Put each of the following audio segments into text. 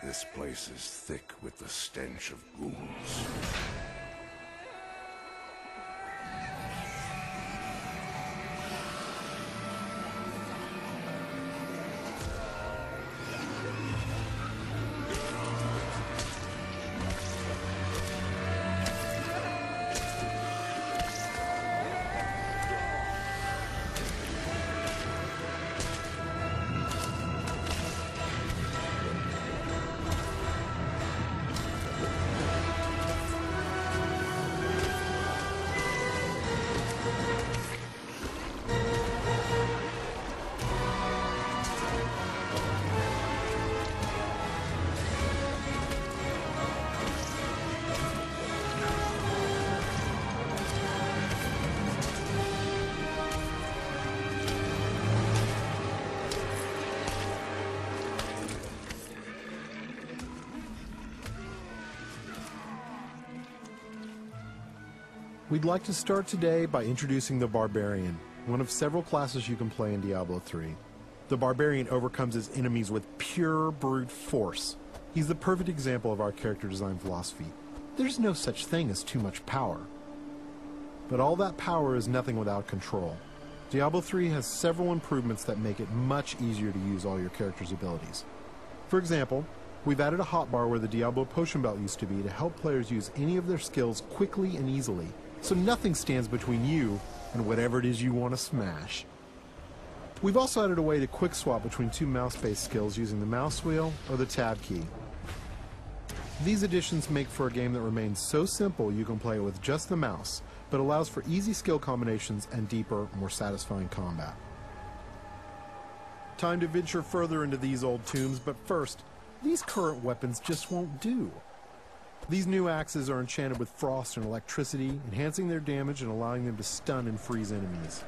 This place is thick with the stench of ghouls. We'd like to start today by introducing the Barbarian, one of several classes you can play in Diablo 3. The Barbarian overcomes his enemies with pure brute force. He's the perfect example of our character design philosophy. There's no such thing as too much power. But all that power is nothing without control. Diablo 3 has several improvements that make it much easier to use all your character's abilities. For example, we've added a hotbar where the Diablo potion belt used to be to help players use any of their skills quickly and easily, so nothing stands between you and whatever it is you want to smash. We've also added a way to quick swap between two mouse-based skills using the mouse wheel or the tab key. These additions make for a game that remains so simple you can play it with just the mouse, but allows for easy skill combinations and deeper, more satisfying combat. Time to venture further into these old tombs, but first, these current weapons just won't do. These new axes are enchanted with frost and electricity, enhancing their damage and allowing them to stun and freeze enemies.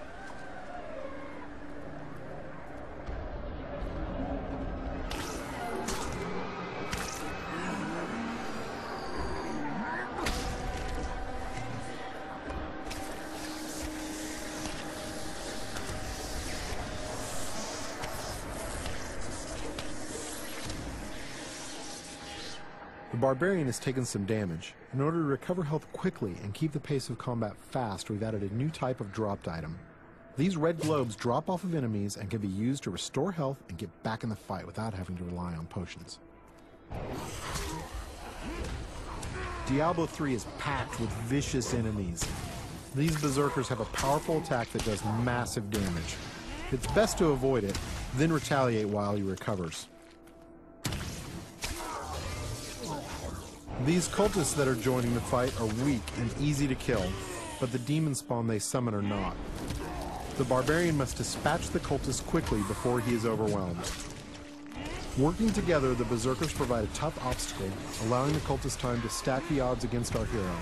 The Barbarian has taken some damage. In order to recover health quickly and keep the pace of combat fast, we've added a new type of dropped item. These red globes drop off of enemies and can be used to restore health and get back in the fight without having to rely on potions. Diablo 3 is packed with vicious enemies. These berserkers have a powerful attack that does massive damage. It's best to avoid it, then retaliate while he recovers. These cultists that are joining the fight are weak and easy to kill, but the demon spawn they summon are not. The Barbarian must dispatch the cultists quickly before he is overwhelmed. Working together, the berserkers provide a tough obstacle, allowing the cultists time to stack the odds against our hero.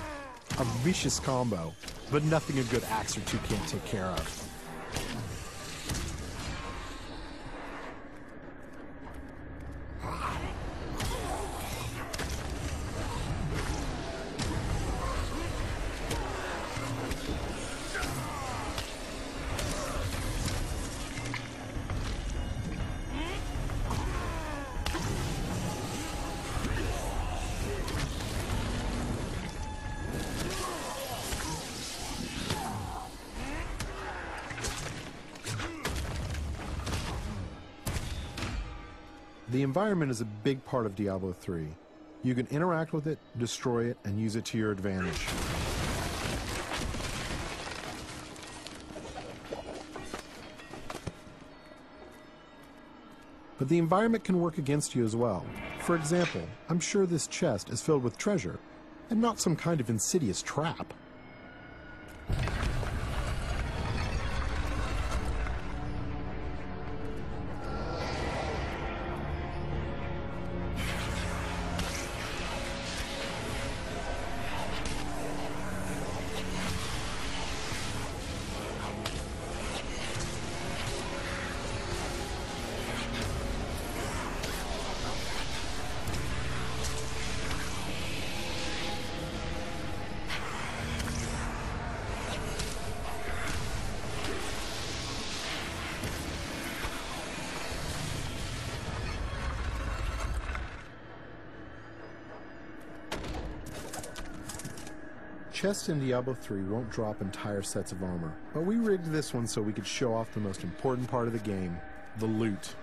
A vicious combo, but nothing a good axe or two can't take care of. The environment is a big part of Diablo 3. You can interact with it, destroy it, and use it to your advantage. But the environment can work against you as well. For example, I'm sure this chest is filled with treasure, and not some kind of insidious trap. Chests in Diablo 3 won't drop entire sets of armor, but we rigged this one so we could show off the most important part of the game, the loot.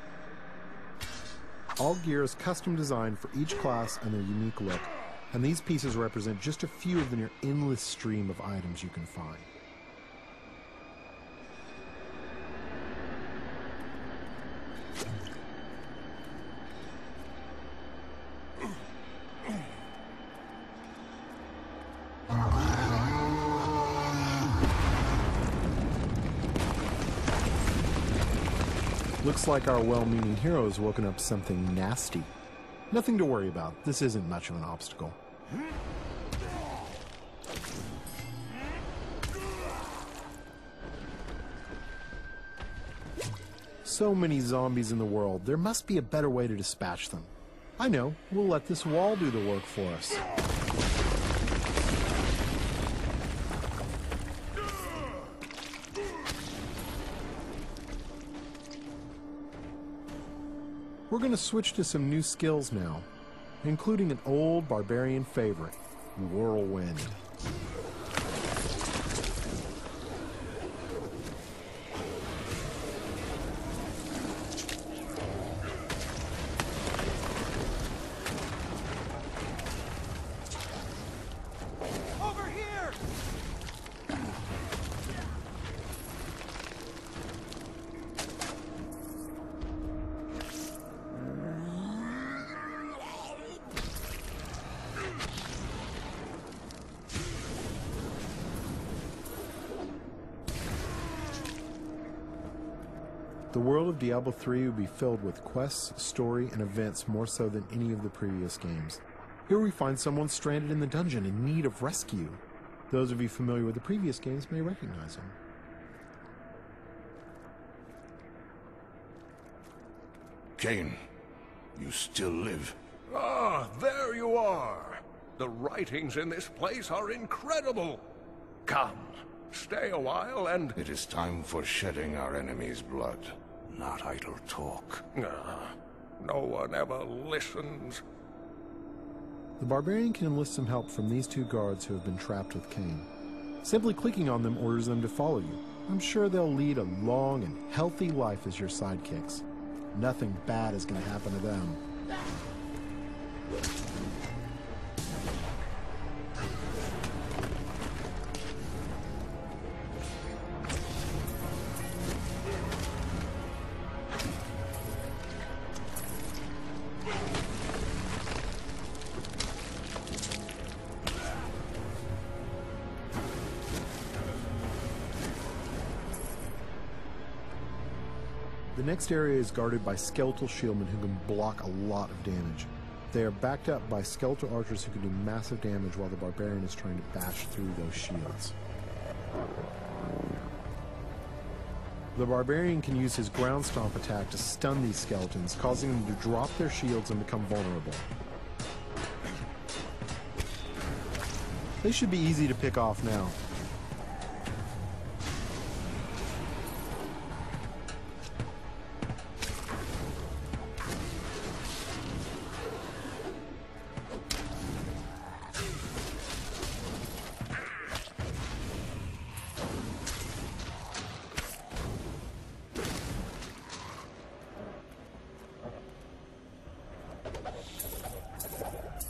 All gear is custom designed for each class and their unique look, and these pieces represent just a few of the near endless stream of items you can find. Looks like our well-meaning hero has woken up something nasty. Nothing to worry about. This isn't much of an obstacle. So many zombies in the world, there must be a better way to dispatch them. I know, we'll let this wall do the work for us. We're going to switch to some new skills now, including an old barbarian favorite, Whirlwind. Over here! The world of Diablo 3 will be filled with quests, story, and events more so than any of the previous games. Here we find someone stranded in the dungeon in need of rescue. Those of you familiar with the previous games may recognize him. Cain, you still live. Ah, there you are. The writings in this place are incredible. Come, stay a while and... It is time for shedding our enemy's blood, not idle talk. No one ever listens. The barbarian can enlist some help from these two guards who have been trapped with Cain. Simply clicking on them orders them to follow you. I'm sure they'll lead a long and healthy life as your sidekicks. Nothing bad is going to happen to them. The next area is guarded by skeletal shieldmen who can block a lot of damage. They are backed up by skeletal archers who can do massive damage while the barbarian is trying to bash through those shields. The barbarian can use his ground stomp attack to stun these skeletons, causing them to drop their shields and become vulnerable. They should be easy to pick off now.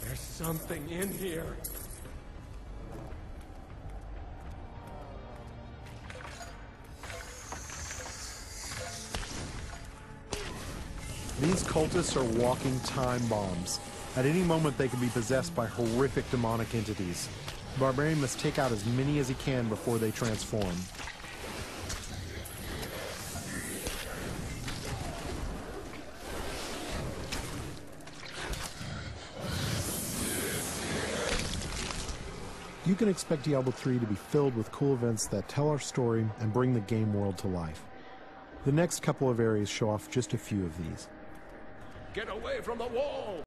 There's something in here. These cultists are walking time bombs. At any moment they can be possessed by horrific demonic entities. The barbarian must take out as many as he can before they transform. You can expect Diablo 3 to be filled with cool events that tell our story and bring the game world to life. The next couple of areas show off just a few of these. Get away from the wall!